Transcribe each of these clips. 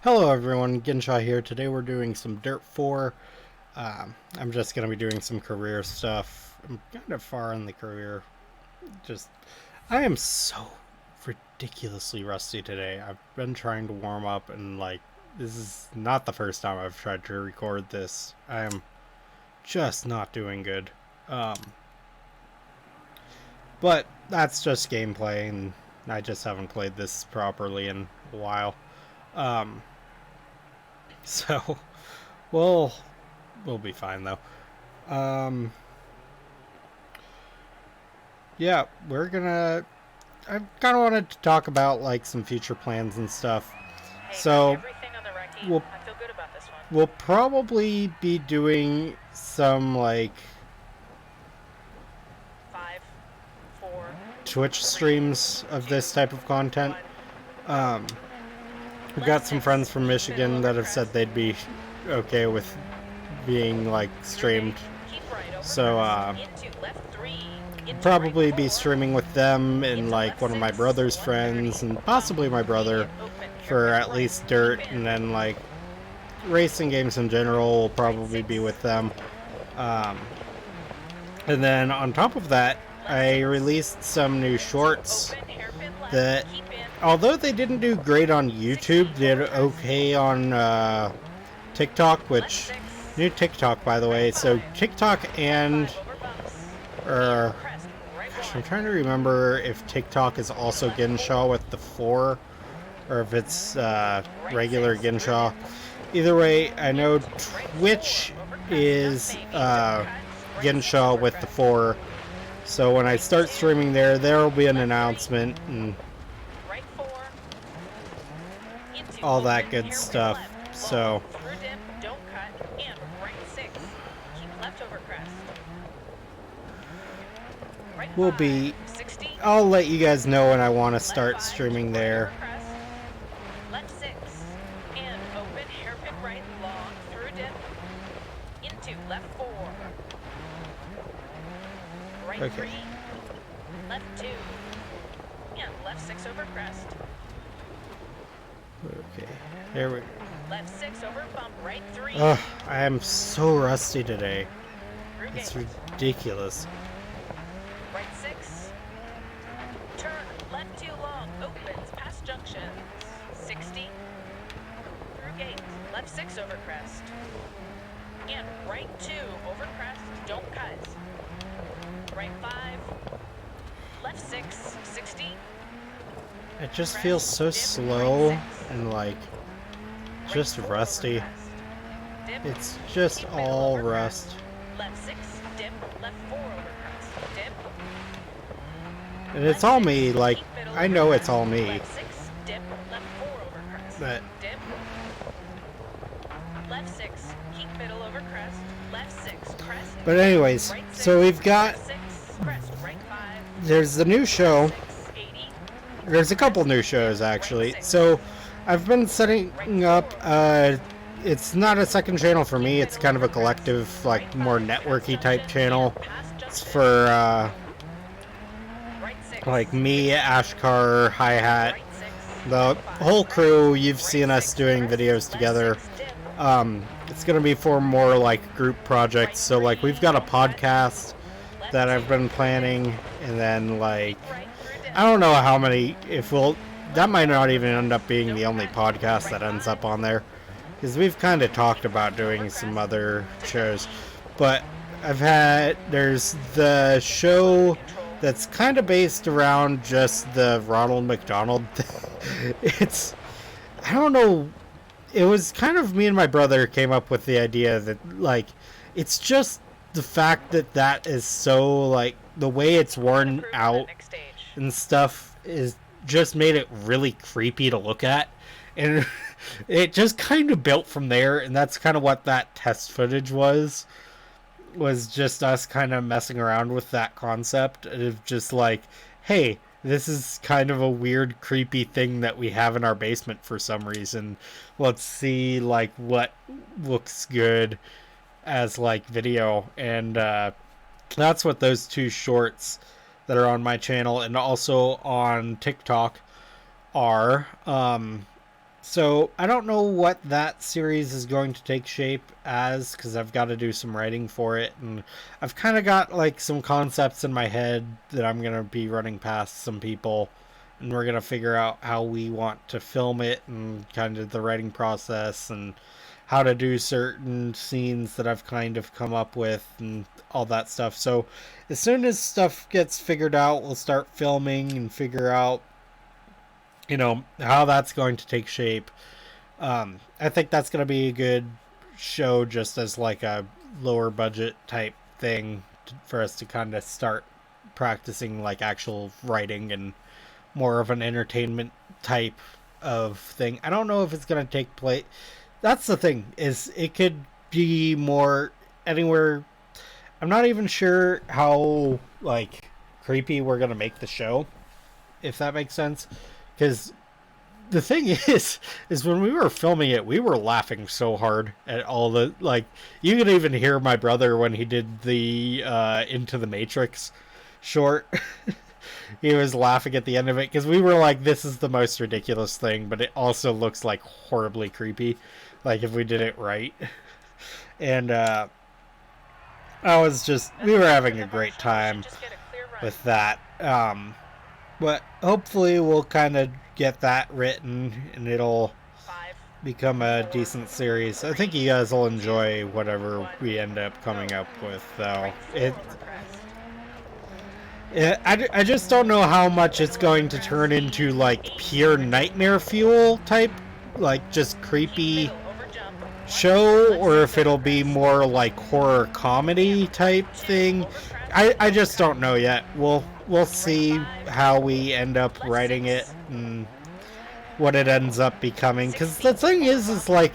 Hello everyone, Ginshaw here. Today we're doing some Dirt 4. I'm just going to be doing some career stuff. I'm kind of far in the career. I am so ridiculously rusty today. I've been trying to warm up and this is not the first time I've tried to record this. I am just not doing good. But that's just gameplay, and I just haven't played this properly in a while. So we'll be fine though. Yeah, I kind of wanted to talk about some future plans and stuff. So we'll probably be doing some Twitch streams of this type of content. We've got some friends from Michigan that have said they'd be okay with being streamed. So probably be streaming with them and one of my brother's friends and possibly my brother for at least Dirt, and then racing games in general will probably be with them. And then on top of that, I released some new shorts that, although they didn't do great on YouTube, did okay on TikTok, which, new TikTok by the way. So TikTok and, gosh, I'm trying to remember if TikTok is also Ginshaw with the 4, or if it's regular Ginshaw. Either way, I know Twitch is Ginshaw with the 4. So when I start streaming there will be an announcement and all that good stuff. So I'll let you guys know when I want to start streaming there. Okay. Left 2 and left 6 over crest. Okay, there we go. Left 6 over bump, right 3. Ugh, I am so rusty today. It's ridiculous. Right 6. Turn left 2 long, opens past junctions. 60. Through gate, left 6 over crest. And right 2 over crest, don't cut. Right 5, left 6, 60. It just feels so slow and just rusty. It's just all rust. Left 6, dip, left 4 over crest, dip. And it's all me, I know it's all me. Left 6, dip, left 4 over crest, but dip. Left 6, keep middle over crest, left 6, crest. But anyways, so we've got, there's the new show. There's a couple new shows actually. So I've been setting up, it's not a second channel for me, it's kind of a collective, more networky type channel. It's for me, Ashcar, Hi-Hat, the whole crew. You've seen us doing videos together. It's gonna be for more group projects. So we've got a podcast that I've been planning, and then I don't know how many, that might not even end up being the only podcast that ends up on there, because we've kind of talked about doing some other shows. But there's the show that's kind of based around just the Ronald McDonald thing. I don't know, it was kind of me and my brother came up with the idea that it's just the fact that is so the way it's worn out and stuff is just made it really creepy to look at, and it just kind of built from there. And that's kind of what that test footage was just us kind of messing around with that concept of just hey, this is kind of a weird creepy thing that we have in our basement for some reason. Let's see what looks good as video. And that's what those 2 shorts that are on my channel and also on TikTok are. So I don't know what that series is going to take shape as, because I've got to do some writing for it, and I've kind of got like some concepts in my head that I'm gonna be running past some people, and we're gonna figure out how we want to film it and kind of the writing process and how to do certain scenes that I've kind of come up with and all that stuff. So as soon as stuff gets figured out, we'll start filming and figure out, you know, how that's going to take shape. I think that's going to be a good show just as like a lower budget type thing for us to kind of start practicing like actual writing and more of an entertainment type of thing. I don't know if it's going to take place. That's the thing, is it could be more anywhere. I'm not even sure how like creepy we're going to make the show, if that makes sense. Because the thing is when we were filming it, we were laughing so hard at all the, like, you could even hear my brother when he did the Into the Matrix short. He was laughing at the end of it because we were like, this is the most ridiculous thing, but it also looks like horribly creepy, like if we did it right. And we were having a great time with that. But hopefully we'll kind of get that written and it'll become a decent series. I think you guys will enjoy whatever we end up coming up with, though. I just don't know how much it's going to turn into, like, pure nightmare fuel type, like, just creepy show, or if it'll be more like horror comedy type thing. I just don't know yet. We'll see how we end up writing it and what it ends up becoming. Because the thing is like,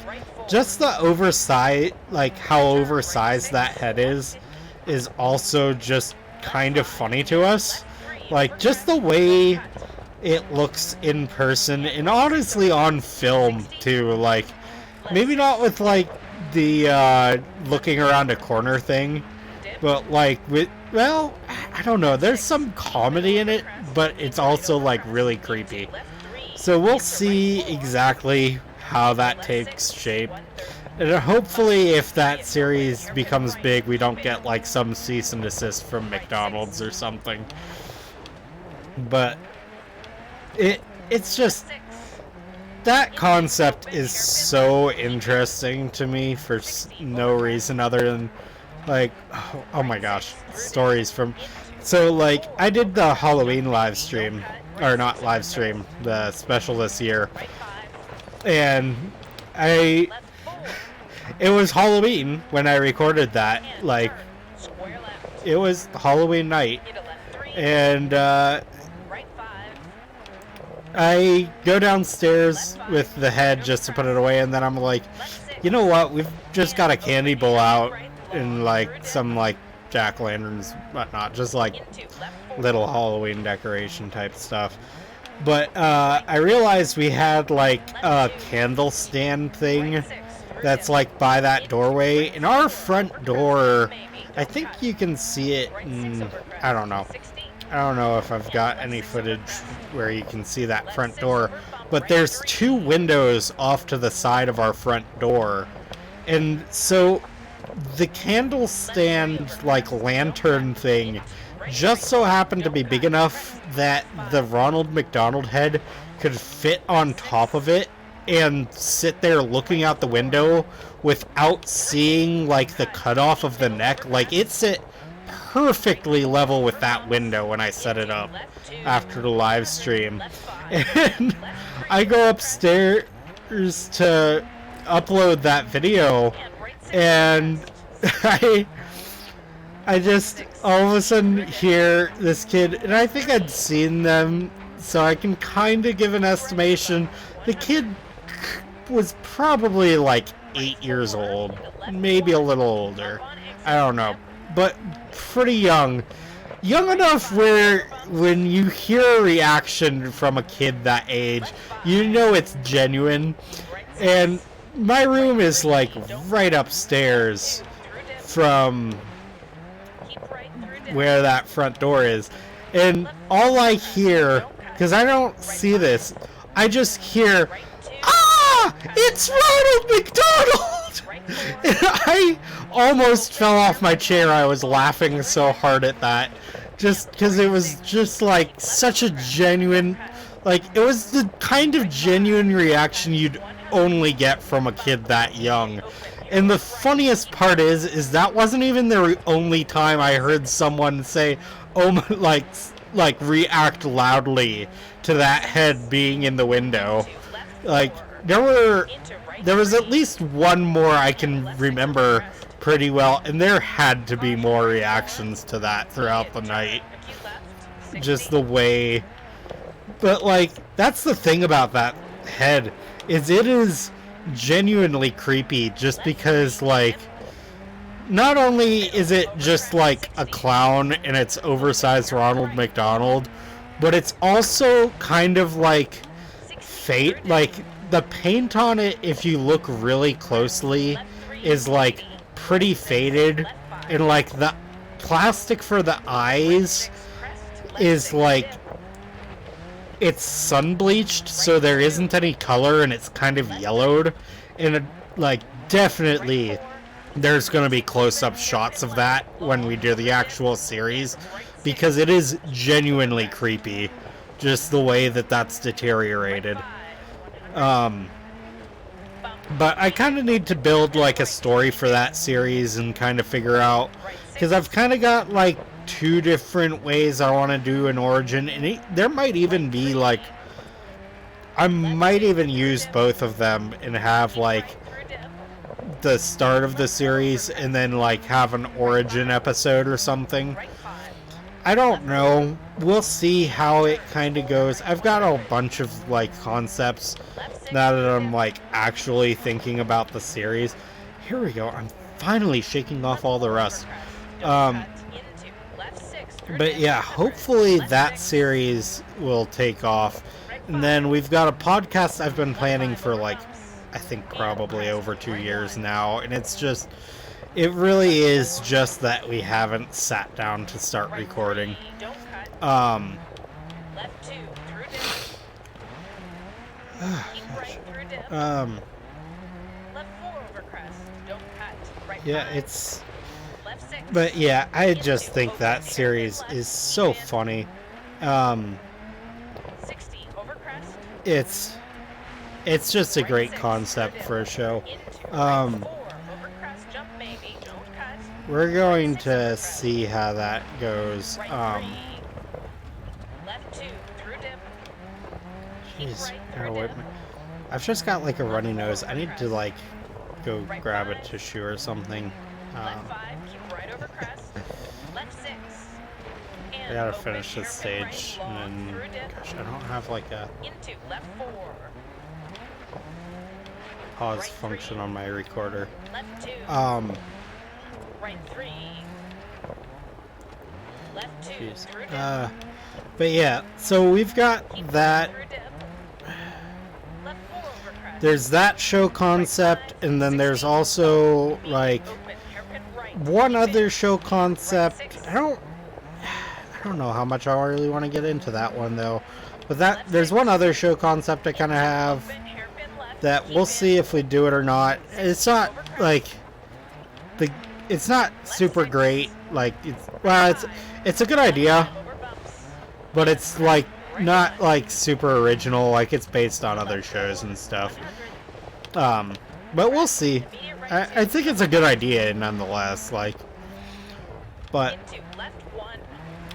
just the oversight, like how oversized that head is also just kind of funny to us. Like, just the way it looks in person, and honestly on film too. Like, maybe not with like the looking around a corner thing, but like with, well, I don't know, there's some comedy in it, but it's also like really creepy. So we'll see exactly how that takes shape. And hopefully if that series becomes big, we don't get like some cease and desist from McDonald's or something. But it's just, that concept is so interesting to me for no reason other than like, oh my gosh, stories from, so like I did the Halloween live stream, or not live stream, the special this year, and it was Halloween when I recorded that. Like, it was Halloween night, and I go downstairs with the head just to put it away, and then I'm like, you know what, we've just got a candy bowl out and like some like jack-o'-lanterns, whatnot, just like little Halloween decoration type stuff. But I realized we had like a candle stand thing that's like by that doorway. In our front door, I think you can see it in, I don't know if I've got any footage where you can see that front door, but there's two windows off to the side of our front door. And so the candle stand, like, lantern thing just so happened to be big enough that the Ronald McDonald head could fit on top of it and sit there looking out the window without seeing, like, the cutoff of the neck. Like, it sit perfectly level with that window when I set it up after the live stream. And I go upstairs to upload that video, and I just all of a sudden hear this kid, and I think I'd seen them, so I can kind of give an estimation. The kid was probably like 8 years old, maybe a little older, I don't know, but pretty young enough where when you hear a reaction from a kid that age, you know it's genuine. And my room is like right upstairs from where that front door is, and all I hear, because I don't see this, I just hear, ah! ah, it's Ronald McDonald! And I almost fell off my chair. I was laughing so hard at that. Just because it was just like such a genuine, like it was the kind of genuine reaction you'd only get from a kid that young. And the funniest part is that wasn't even the only time I heard someone say, "Oh my," like react loudly to that head being in the window. Like there was at least one more I can remember pretty well, and there had to be more reactions to that throughout the night. Just the way, but like that's the thing about that head, is it is genuinely creepy, just because like not only is it just like a clown and it's oversized Ronald McDonald, but it's also kind of like fate. Like the paint on it, if you look really closely, is like pretty faded, and like the plastic for the eyes is like it's sun bleached, so there isn't any color and it's kind of yellowed. And like definitely there's going to be close-up shots of that when we do the actual series, because it is genuinely creepy, just the way that that's deteriorated. But I kind of need to build like a story for that series and kind of figure out, because I've kind of got like 2 different ways I want to do an origin, and there might even be like, I might even use both of them and have like the start of the series and then like have an origin episode or something. I don't know. We'll see how it kind of goes. I've got a bunch of like concepts now that I'm like actually thinking about the series. Here we go. I'm finally shaking off all the rust. But yeah, hopefully that series will take off. And then we've got a podcast I've been planning for like, I think probably over 2 years now. And it's just, it really is just that we haven't sat down to start recording. Yeah, it's, but yeah, I just think that series is so funny. It's just a great concept for a show. We're going to see how that goes. Jeez, I've just got like a runny nose. I need to like go grab a tissue or something. I gotta finish this stage, and then, gosh, I don't have like a pause function on my recorder. Jeez. But yeah, so we've got that. There's that show concept, and then there's also like one other show concept. I don't know how much I really want to get into that one though. But there's one other show concept I kind of have that we'll see if we do it or not. It's not like it's not super great. Like it's a good idea, but it's like not like super original. Like it's based on other shows and stuff. But we'll see. I think it's a good idea nonetheless. Like, but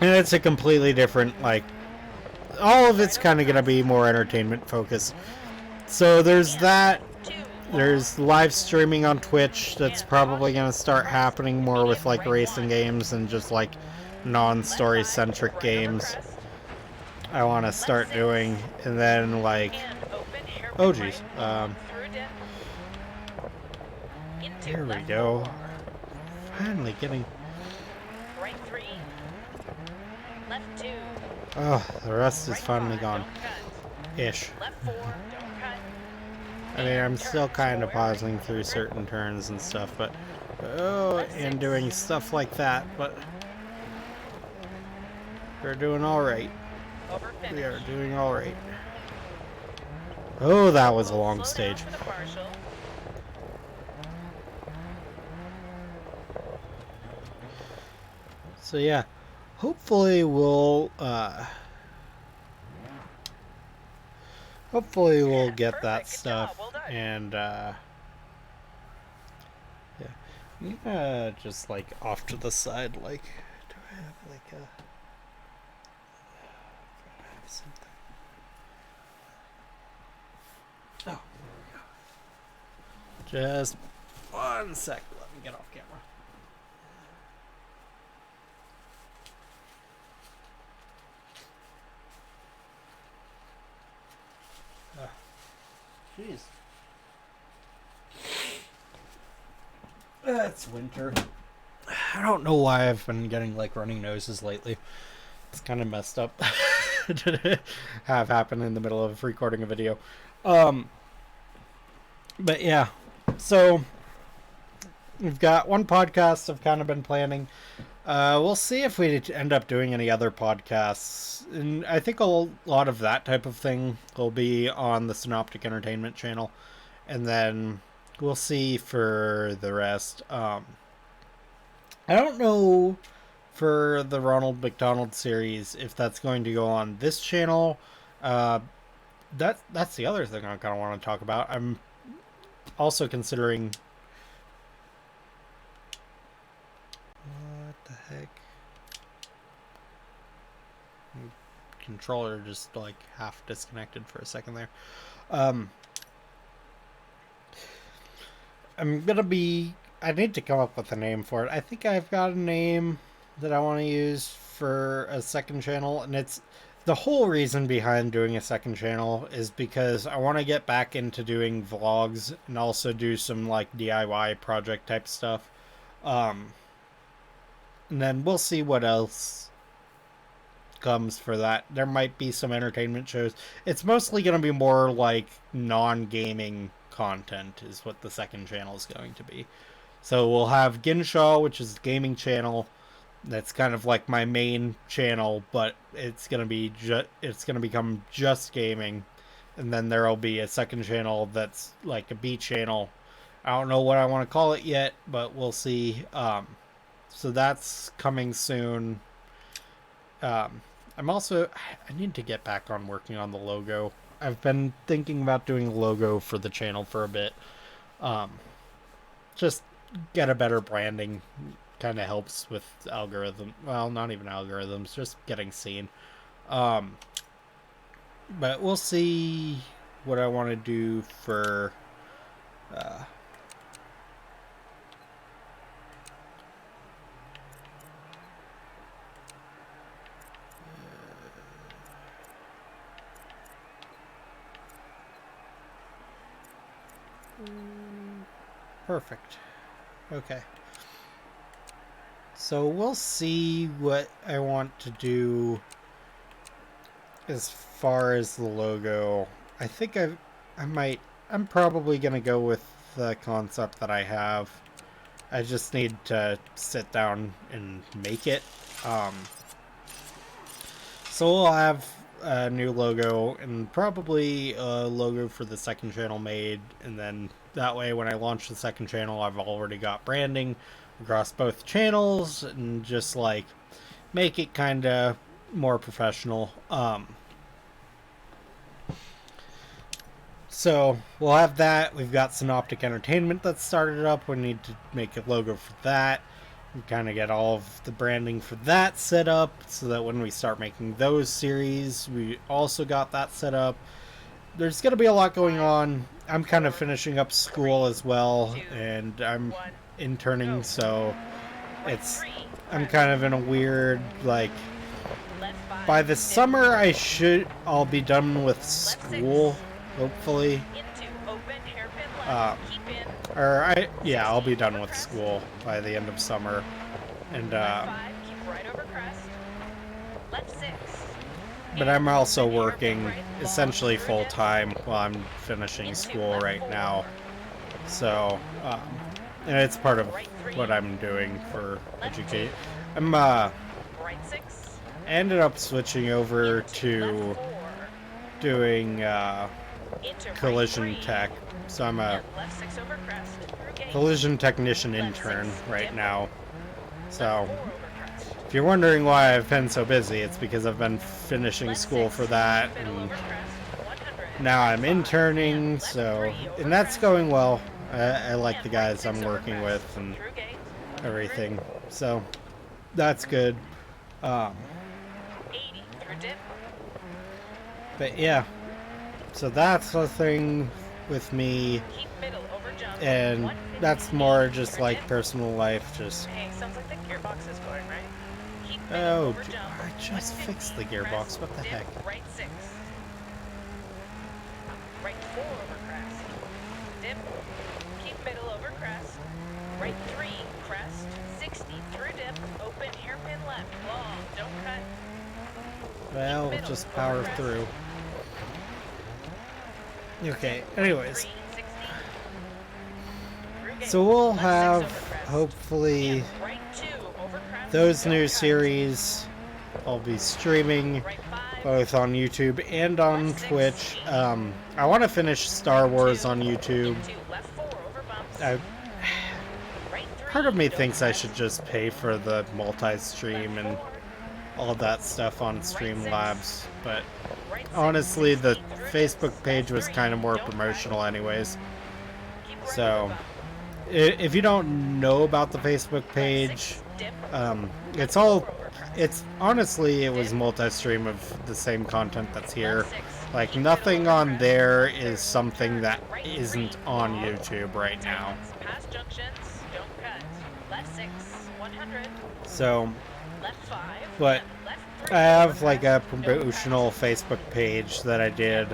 and it's a completely different, like, all of it's kind of gonna be more entertainment focused. So there's that. There's live streaming on Twitch that's probably going to start happening more with like racing games and just like non-story centric games I want to start doing. And then like, oh geez, here we go, finally getting, oh, the rest is finally gone ish. I mean, I'm still kind of pausing through certain turns and stuff, but and doing stuff like that, but we're doing all right. We are doing all right. Oh, that was a long stage. So yeah, hopefully we'll get that stuff. And yeah, I'm gonna just like off to the side, like, do I have like a something? Oh, there we go. Just 1 sec. Let me get off camera. Jeez. It's winter. I don't know why I've been getting like running noses lately. It's kind of messed up to have happen in the middle of recording a video. But yeah, so we've got one podcast I've kind of been planning. We'll see if we end up doing any other podcasts. And I think a lot of that type of thing will be on the Synoptic Entertainment channel. And then we'll see for the rest. I don't know for the Ronald McDonald series if that's going to go on this channel. That's the other thing I kind of want to talk about. I'm also considering... What the heck? Controller just like half disconnected for a second there. I need to come up with a name for it. I think I've got a name that I want to use for a second channel, and it's the whole reason behind doing a second channel is because I want to get back into doing vlogs and also do some like DIY project type stuff. And then we'll see what else comes for that. There might be some entertainment shows. It's mostly going to be more like non-gaming content is what the second channel is going to be. So we'll have Ginshaw, which is a gaming channel. That's kind of like my main channel, but it's going to become just gaming. And then there'll be a second channel that's like a B channel. I don't know what I want to call it yet, but we'll see. So that's coming soon. I need to get back on working on the logo. I've been thinking about doing a logo for the channel for a bit. Just get a better branding. Kind of helps with algorithm. Well, not even algorithms, just getting seen. But we'll see what I want to do for... Perfect. Okay. So we'll see what I want to do as far as the logo. I think I'm probably going to go with the concept that I have. I just need to sit down and make it. So we'll have a new logo and probably a logo for the second channel made, and then that way when I launch the second channel I've already got branding across both channels and just like make it kind of more professional. So we'll have that. We've got Synoptic Entertainment that's started up. We need to make a logo for that. We kind of get all of the branding for that set up so that when we start making those series, we also got that set up. There's going to be a lot going on. I'm kind of finishing up school as well, and I'm interning, so I'm kind of in a weird, like, by the summer I'll be done with school, hopefully. I'll be done with school by the end of summer, and but I'm also working essentially full time while I'm finishing school right now. So, and it's part of what I'm doing for education. I ended up switching over to doing collision tech. So I'm a collision technician intern right now. So if you're wondering why I've been so busy, it's because I've been finishing school for that, and now I'm interning, and that's going well. I like the guys I'm working with and everything, so that's good. But yeah, so that's the thing with me, and that's more just like personal life. Just oh, I just fixed the gearbox. What the heck? Right 4 over crest. Dip. Keep middle over crest. Right 3, crest. 60 through dip. Open hairpin left. Long. Don't cut. Well, we'll just power through. Okay, anyways. So we'll have, hopefully, those new series. I'll be streaming both on YouTube and on Twitch. I want to finish Star Wars on YouTube. Part of me thinks I should just pay for the multi-stream and all that stuff on Streamlabs, but honestly, the Facebook page was kind of more promotional anyways. So, if you don't know about the Facebook page, honestly, it was multi-stream of the same content that's here. Like, nothing on there is something that isn't on YouTube right now. So, but I have like a promotional Facebook page that I did,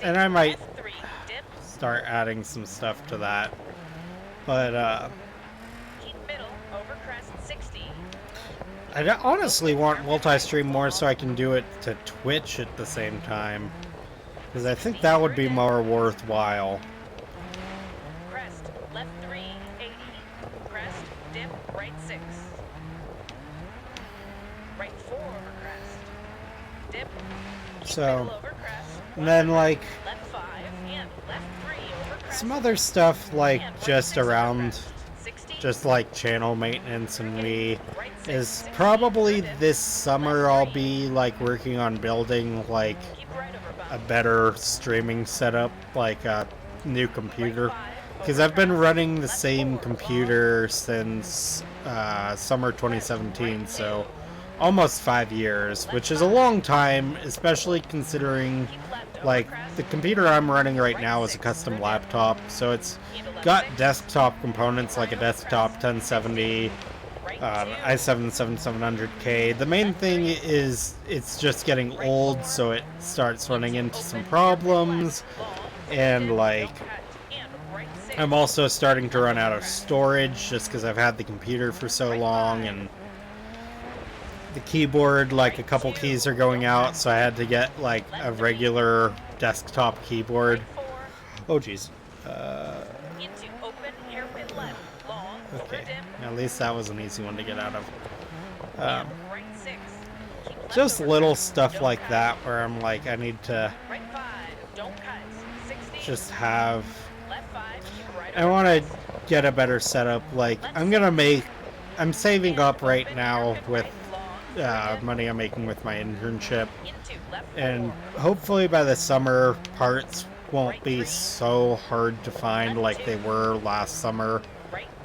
and I might start adding some stuff to that, but I honestly want multi-stream more so I can do it to Twitch at the same time, because I think that would be more worthwhile. Crest, left 3, 80. Crest, dip, right 6. Right 4 over crest. Dip, so, and then like left 5 and left 3 over crest. Some other stuff like just around, just like channel maintenance and me, is probably this summer I'll be like working on building like a better streaming setup, like a new computer, because I've been running the same computer since summer 2017, so almost 5 years, which is a long time, especially considering like the computer I'm running right now is a custom laptop, so it's got desktop components like a desktop 1070 i7-7700K. The main thing is it's just getting old, so it starts running into some problems, and like I'm also starting to run out of storage just because I've had the computer for so long, and the keyboard, like a couple keys are going out, so I had to get like a regular desktop keyboard. Oh jeez. Okay, at least that was an easy one to get out of. Just little stuff like that where I'm like, I need to just have, I want to get a better setup. Like, I'm saving up right now with money I'm making with my internship, and hopefully by the summer parts won't be so hard to find like they were last summer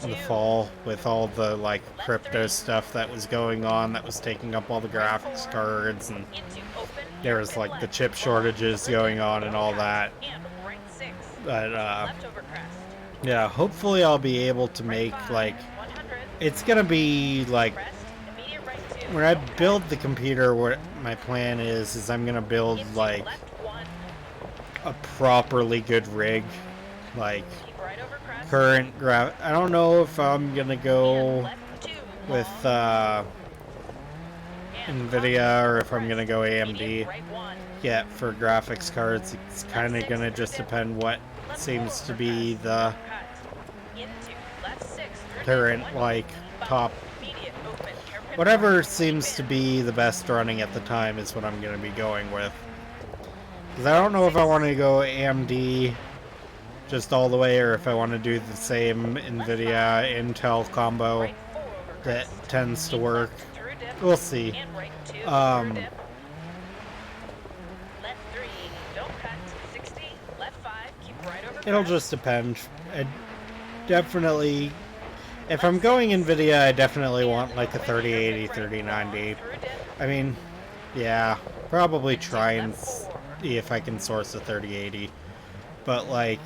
in the fall, with all the like crypto stuff that was going on that was taking up all the graphics cards, and there was like the chip shortages going on and all that. But yeah, hopefully I'll be able to make like, it's gonna be like, when I build the computer, what my plan is I'm gonna build like a properly good rig, like current I don't know if I'm gonna go with NVIDIA or if I'm gonna go AMD yet for graphics cards. It's kind of gonna just depend what seems to be the current like top, whatever seems to be the best running at the time is what I'm gonna be going with. Because I don't know if I want to go AMD just all the way, or if I want to do the same NVIDIA Intel combo Right 4 over that crest. tends to Keep work. left through dip. We'll see. And right 2 through Um, dip. Left 3, don't cut. 60, left 5, keep right over It'll crest. just depend. I definitely, if I'm going NVIDIA, I definitely want like a 3080, 3090. I mean, yeah, probably try and see if I can source a 3080. But like,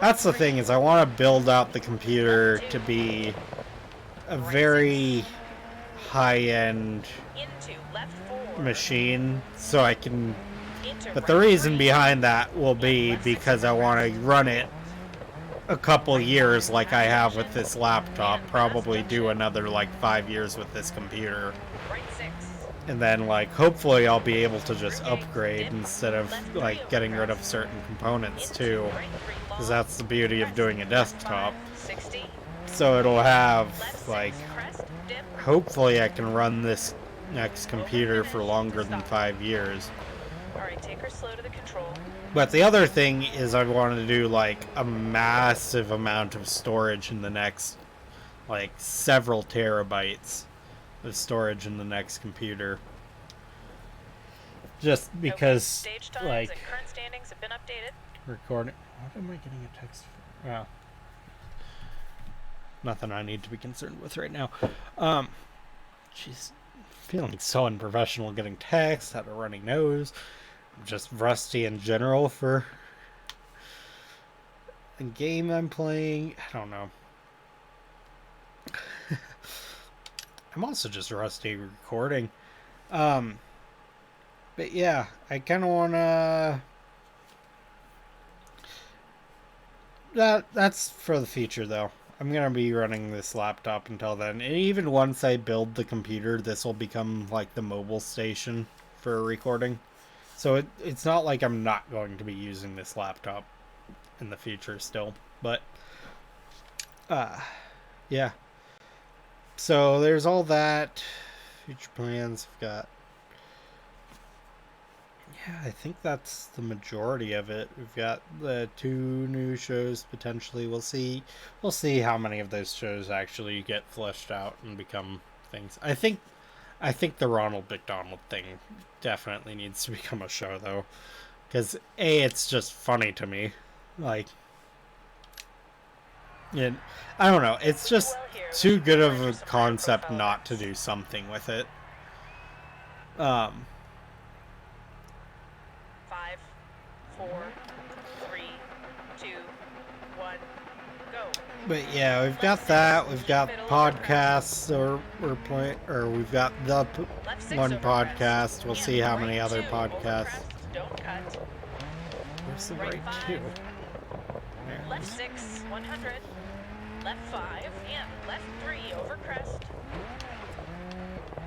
that's the thing, is I want to build out the computer to be a very high-end Into left 4. machine, so I can... Into But the right reason 3. behind that will be because I want to run it a couple years like I have with this laptop. Probably do another like 5 years with this computer. Right 6. And then like hopefully I'll be able to just upgrade instead of like getting rid of certain components too. Right 3 Because long. that's the beauty of doing a desktop. 60. So it'll have Left 6, like, crest, dip. hopefully I can run this next computer for longer than 5 years. Alright, take her slow to the control. But the other thing is I want to do like a massive amount of storage in the next, like several terabytes of storage in the next computer. Just because, Stage times like, and current standings have been updated. recording. What am I getting a text for? Wow. Nothing I need to be concerned with right now. She's feeling so unprofessional getting texts, had a runny nose. I'm just rusty in general for the game I'm playing. I don't know. I'm also just rusty recording. But yeah, I kind of want to... That's for the future, though. I'm going to be running this laptop until then. And even once I build the computer, this will become like the mobile station for recording. So it's not like I'm not going to be using this laptop in the future still. But, yeah. So there's all that. Future plans. We've got... Yeah, I think that's the majority of it. We've got the 2 new shows potentially. We'll see how many of those shows actually get fleshed out and become things. I think the Ronald McDonald thing definitely needs to become a show, though, because it's just funny to me. Like, I don't know. It's just too good of a concept not to do something with it. 5, 4, 3, 2, 1, go. But yeah, we've got that. We've got podcasts, we've got the one podcast. We'll see how many other podcasts. Where's the right 2? There it Left is. 6, 100. Left 5, and left 3 over crest.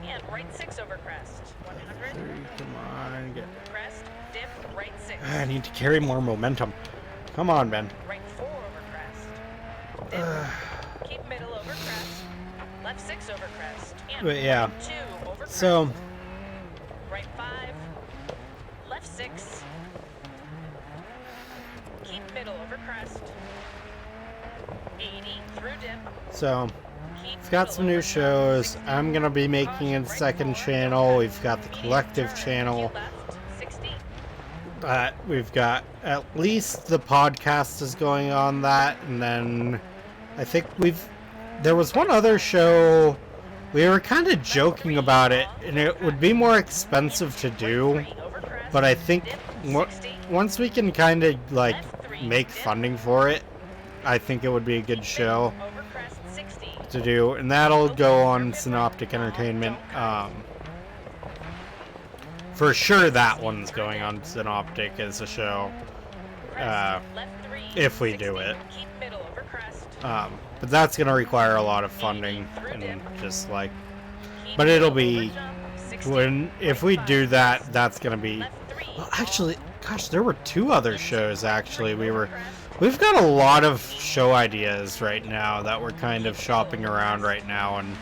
And right 6 over crest. 100. 3, come on, get... Crest, dip, right 6. I need to carry more momentum. Come on, Ben. Right 4 over crest. Dip. Keep middle over crest. Left 6 over crest. And But yeah, right 2 over crest. so Right 5. Left 6. Keep middle over crest. 80 through dip. so Keep we've got middle some new over crest. shows. 60. I'm gonna be making a second channel. We've got the collective channel. Left, 60. We've got at least the podcast is going on that, and then I think there was one other show. We were kind of joking about it, and it would be more expensive to do, but I think once we can kind of like make funding for it, I think it would be a good show to do, and that'll go on Synoptic Entertainment. For sure that one's going on Synoptic as a show, if we do it. But that's going to require a lot of funding, and just like, but it'll be, if we do that, that's going to be, well, actually, gosh, there were 2 other shows, actually. We've got a lot of show ideas right now that we're kind of shopping around right now, and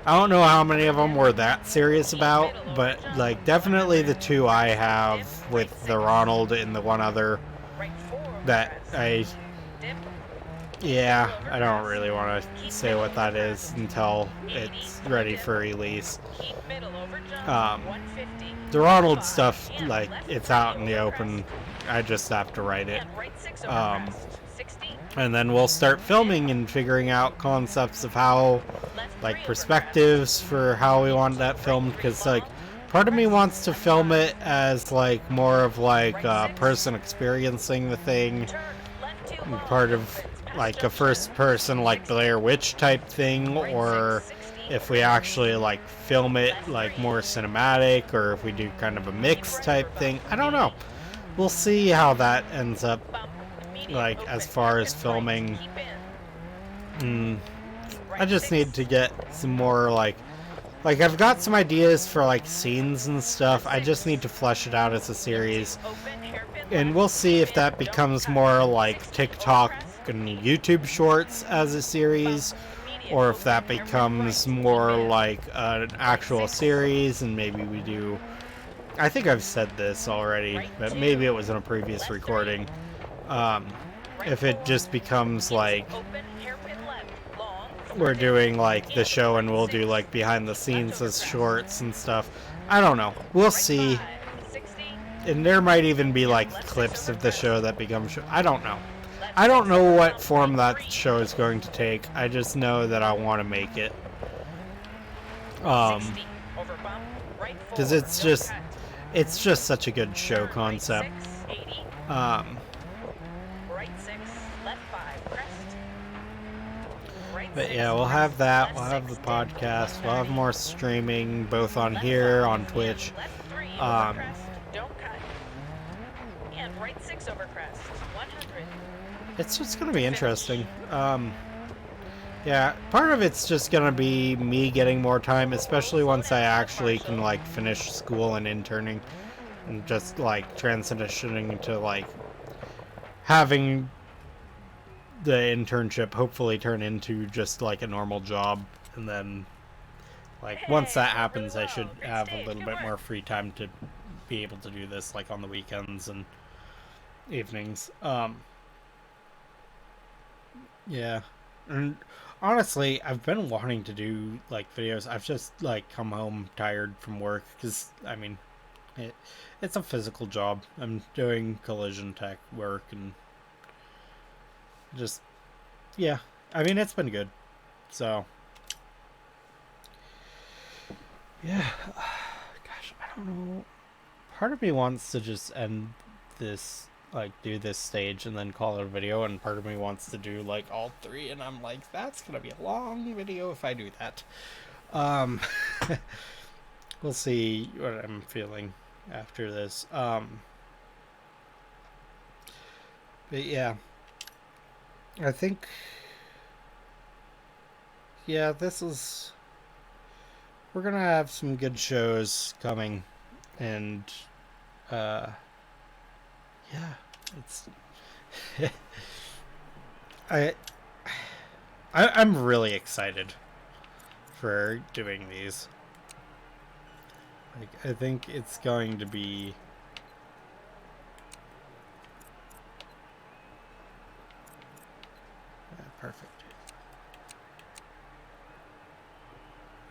I don't know how many of them we're that serious about, but like definitely the two I have with the Ronald and the one other that yeah, I don't really want to say what that is until it's ready for release. The Ronald stuff, like, it's out in the open. I just have to write it. And then we'll start filming and figuring out concepts of how, like, perspectives for how we want that filmed, because, like, part of me wants to film it as, like, more of, like, a person experiencing the thing, and part of, like, a first person, like, Blair Witch type thing, or if we actually, like, film it, like, more cinematic, or if we do kind of a mix type thing. I don't know. We'll see how that ends up, like, as far as filming. I just need to get some more, like, I've got some ideas for, like, scenes and stuff. I just need to flesh it out as a series. And we'll see if that becomes more like TikTok and YouTube shorts as a series, or if that becomes more like an actual series, and maybe we do... I think I've said this already, but maybe it was in a previous recording. If it just becomes like we're doing like the show and we'll do like behind the scenes as shorts and stuff. I don't know. We'll see. And there might even be like clips of the show that become show. I don't know. I don't know what form that show is going to take. I just know that I want to make it. Because it's just such a good show concept. But yeah, we'll have that. We'll have the podcast. We'll have more streaming, both on here, on Twitch. It's just gonna be interesting. Yeah, part of it's just gonna be me getting more time, especially once I actually can like finish school and interning, and just like transitioning to like having the internship hopefully turn into just like a normal job, and then like once that happens, I should have a little bit more free time to be able to do this like on the weekends and evenings. Yeah, and honestly, I've been wanting to do like videos. I've just like come home tired from work because I mean it's a physical job. I'm doing collision tech work and just, yeah, I mean it's been good. So yeah, gosh, I don't know. Part of me wants to just end this, like do this stage and then call it a video, and part of me wants to do like all three, and I'm like, that's gonna be a long video if I do that. We'll see what I'm feeling after this. But yeah, I think, yeah, we're gonna have some good shows coming, and yeah, it's I'm really excited for doing these. Like, I think it's going to be perfect.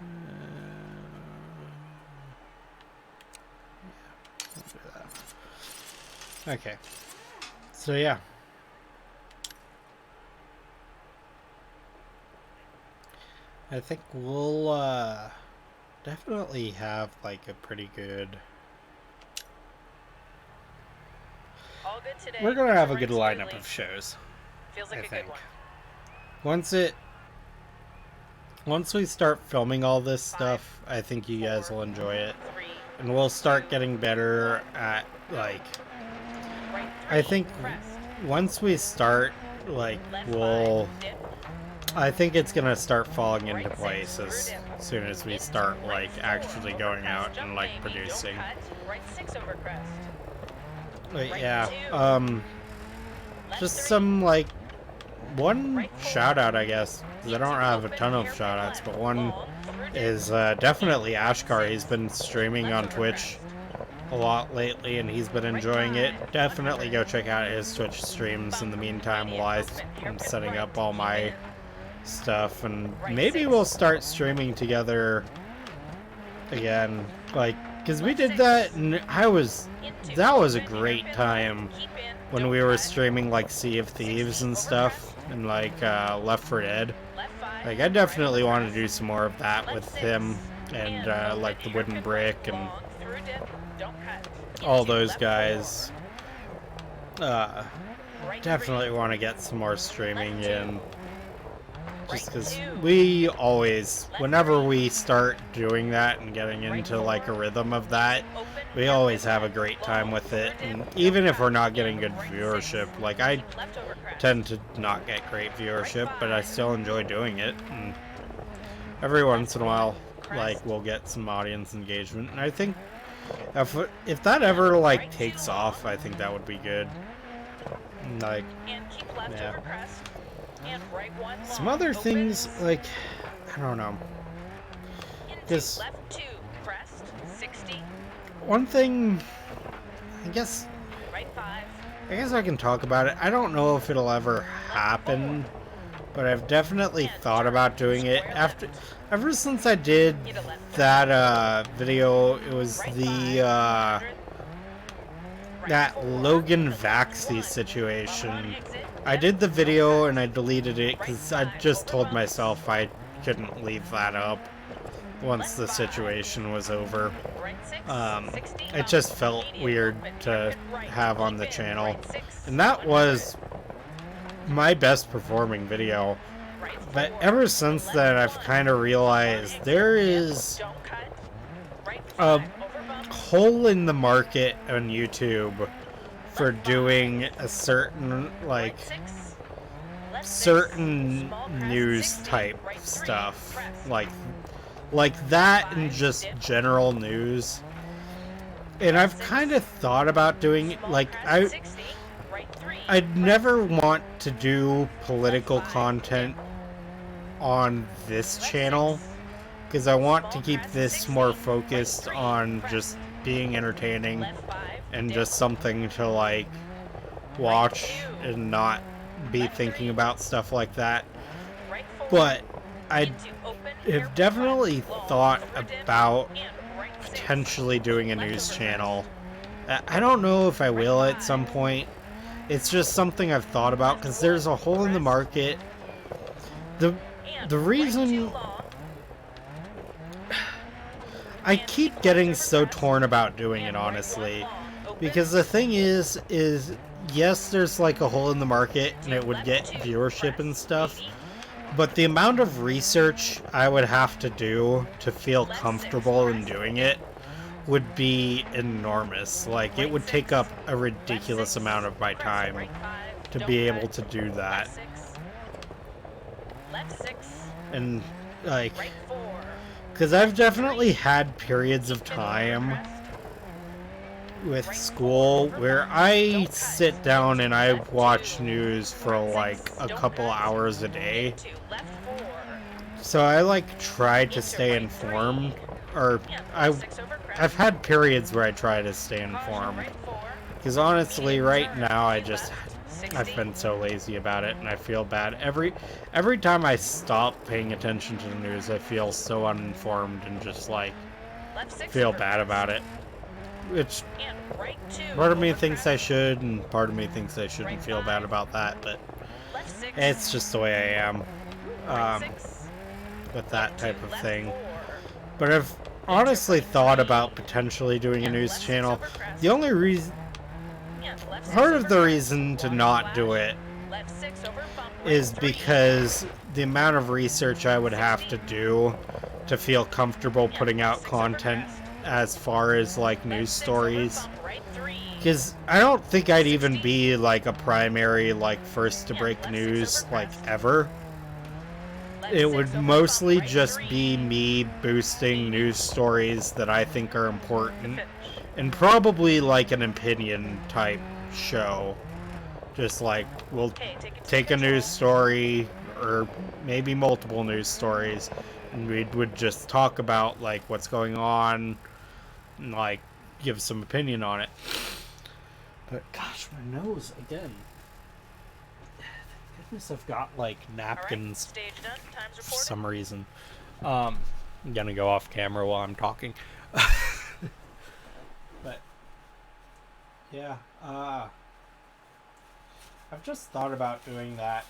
Yeah, let's do that. Okay. So yeah. I think we'll definitely have like a pretty good... All good today. We're gonna have a good lineup of shows. Feels like I a think. good one. Once we start filming all this stuff, I think you guys will enjoy it. And we'll start getting better at, like, I think once we start, like, I think it's gonna start falling into place as soon as we start, like, actually going out and, like, producing. But yeah, just some, like, one shout out, I guess, because I don't have a ton of shout outs, but one is definitely Ashcar. He's been streaming on Twitch a lot lately, and he's been enjoying it. Definitely go check out his Twitch streams in the meantime while I'm setting up all my stuff, and maybe we'll start streaming together again, like, because we did that, and that was a great time when we were streaming like Sea of Thieves and stuff, and like Left 4 Dead. Like, I definitely want to do some more of that with him, and like the Wooden Brick and all those guys. Definitely want to get some more streaming in, just because we always, whenever we start doing that and getting into like a rhythm of that, we always have a great time with it. And even if we're not getting good viewership, like, I tend to not get great viewership, but I still enjoy doing it, and every once in a while, like, we'll get some audience engagement, and I think if that ever like takes off, I think that would be good. Like, yeah. Some other things, like, I don't know. Just one thing, I guess I can talk about it. I don't know if it'll ever happen, but I've definitely thought about doing it ever since I did that video. It was the that Logan Vaxie situation. I did the video and I deleted it because I just told myself I couldn't leave that up once the situation was over. It just felt weird to have on the channel, and that was my best performing video. But ever since then, I've kind of realized there is a hole in the market on YouTube for doing a certain, like, certain news type stuff, like that, and just general news. And I've kind of thought about doing, like, I'd never want to do political content on this channel, because I want to keep this more focused on just being entertaining and just something to, like, watch and not be thinking about stuff like that. But I have definitely thought about potentially doing a news channel. I don't know if I will at some point. It's just something I've thought about, because there's a hole in the market. The reason I keep getting so torn about doing it, honestly, because the thing is yes, there's like a hole in the market and it would get viewership and stuff, but the amount of research I would have to do to feel comfortable in doing it would be enormous. Like, it would take up a ridiculous amount of my time to be able to do that. And, like, because I've definitely had periods of time with school where I sit down and I watch news for like a couple hours a day. So I like try to stay informed, or I've had periods where I try to stay informed. Because honestly, right now I've been so lazy about it, and I feel bad. Every time I stop paying attention to the news, I feel so uninformed and just like feel bad about it. Which part of me thinks I should, and part of me thinks I shouldn't feel bad about that, but it's just the way I am with that type of thing. But I've honestly thought about potentially doing a news channel. The only reason, part of the reason to not do it is because the amount of research I would have to do to feel comfortable putting out content as far as like news stories, because I don't think I'd even be like a primary, like, first to break news, like, ever. It would mostly just be me boosting news stories that I think are important, and probably like an opinion type show. Just like, we'll take a news story, or maybe multiple news stories, and we would just talk about like what's going on, and like give some opinion on it. But gosh, my nose again. Thank goodness I've got like napkins. All right, stage done. Time's For reported. some reason. I'm gonna go off camera while I'm talking. But yeah, I've just thought about doing that.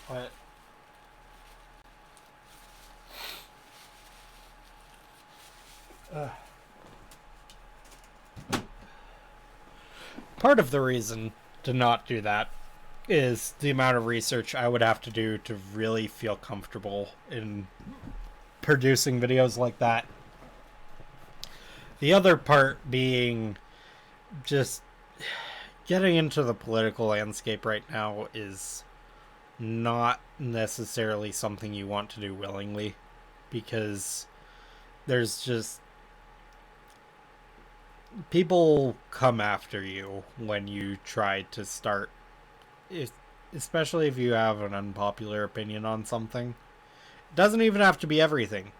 But part of the reason to not do that is the amount of research I would have to do to really feel comfortable in producing videos like that. The other part being just getting into the political landscape right now is not necessarily something you want to do willingly, because there's just people come after you when you try to start, especially if you have an unpopular opinion on something. It doesn't even have to be everything.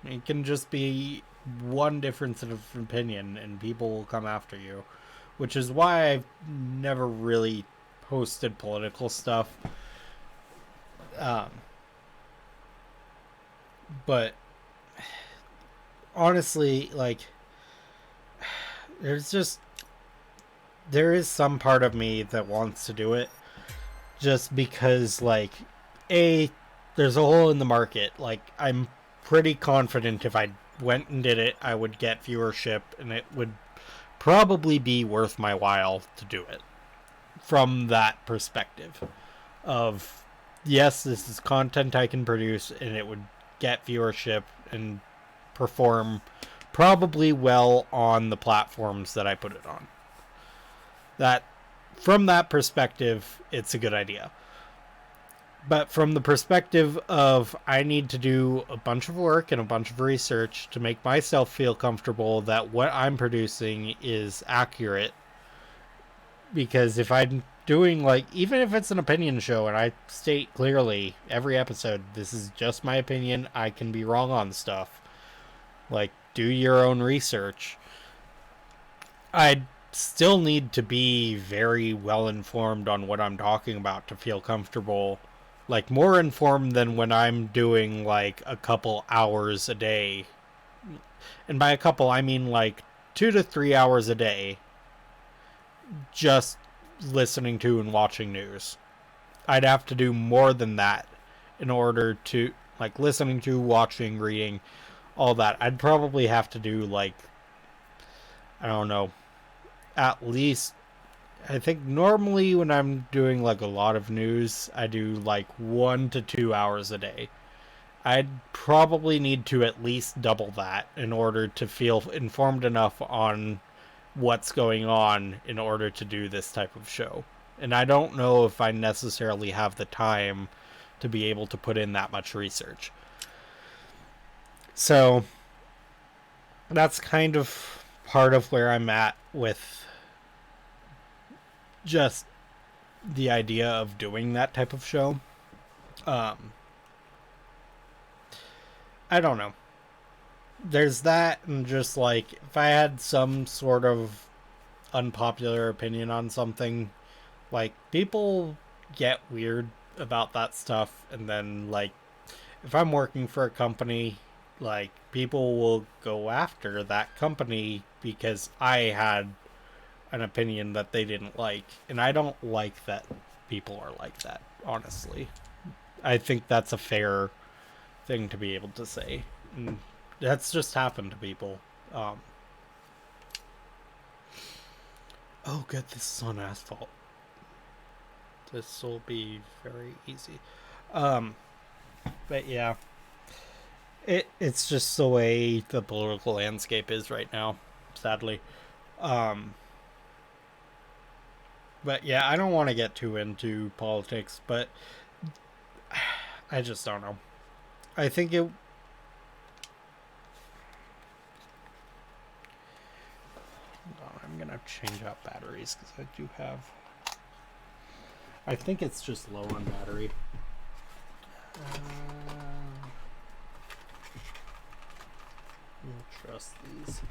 It can just be one difference of opinion and people will come after you, which is why I've never really posted political stuff. But honestly, like, there is some part of me that wants to do it just because, like, there's a hole in the market. Like, I'm pretty confident if I went and did it, I would get viewership and it would probably be worth my while to do it from that perspective of, yes, this is content I can produce and it would get viewership and perform probably well on the platforms that I put it on. That, from that perspective, it's a good idea. But from the perspective of, I need to do a bunch of work and a bunch of research to make myself feel comfortable that what I'm producing is accurate. Because if I'm doing, like, even if it's an opinion show and I state clearly every episode, this is just my opinion, I can be wrong on stuff. Like, do your own research. I still need to be very well informed on what I'm talking about to feel comfortable. Like, more informed than when I'm doing, like, a couple hours a day. And by a couple, I mean, like, 2 to 3 hours a day just listening to and watching news. I'd have to do more than that in order to, like, listening to, watching, reading, all that. I'd probably have to do, like, I don't know, at least, I think normally when I'm doing, like, a lot of news, I do, like, 1 to 2 hours a day. I'd probably need to at least double that in order to feel informed enough on what's going on in order to do this type of show. And I don't know if I necessarily have the time to be able to put in that much research. So that's kind of part of where I'm at with just the idea of doing that type of show. I don't know. There's that, and just like, if I had some sort of unpopular opinion on something, like, people get weird about that stuff, and then, like, if I'm working for a company, like, people will go after that company because I had an opinion that they didn't like, and I don't like that people are like that, honestly. I think that's a fair thing to be able to say. And that's just happened to people. Oh, good, this is on asphalt. This will be very easy. But yeah, it's just the way the political landscape is right now, sadly. But yeah, I don't want to get too into politics, but I just don't know. I think it. I'm gonna change out batteries because I do have. I think it's just low on battery. We'll trust these.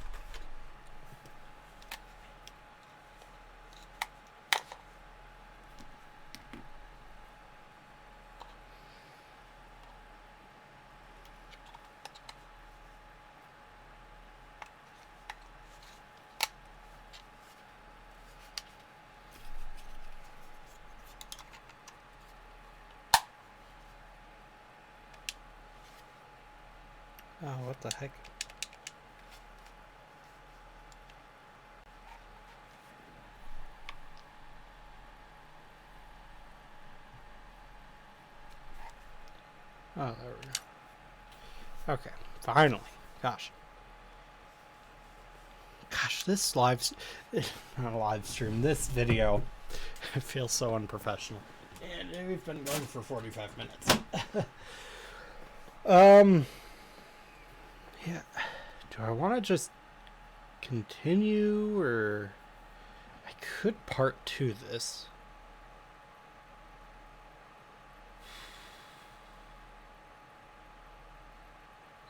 Oh, what the heck? Oh, there we go. Okay, finally. Gosh, this not a live stream. This video, it feels so unprofessional. And we've been going for 45 minutes. Yeah. Do I want to just continue, or I could part 2 this.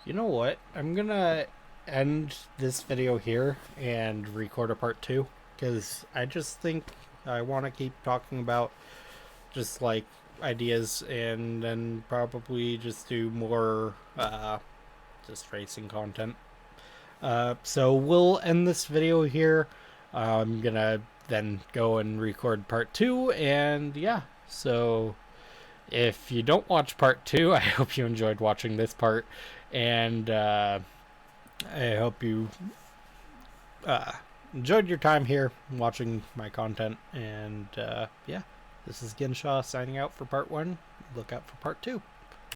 You know what? I'm gonna end this video here and record a part 2, because I just think I want to keep talking about just like ideas, and then probably just do more just racing content. So we'll end this video here. I'm gonna then go and record part 2, and yeah, so if you don't watch part 2, I hope you enjoyed watching this part, and I hope you enjoyed your time here watching my content, and yeah, this is Genshaw signing out for part 1. Look out for part 2.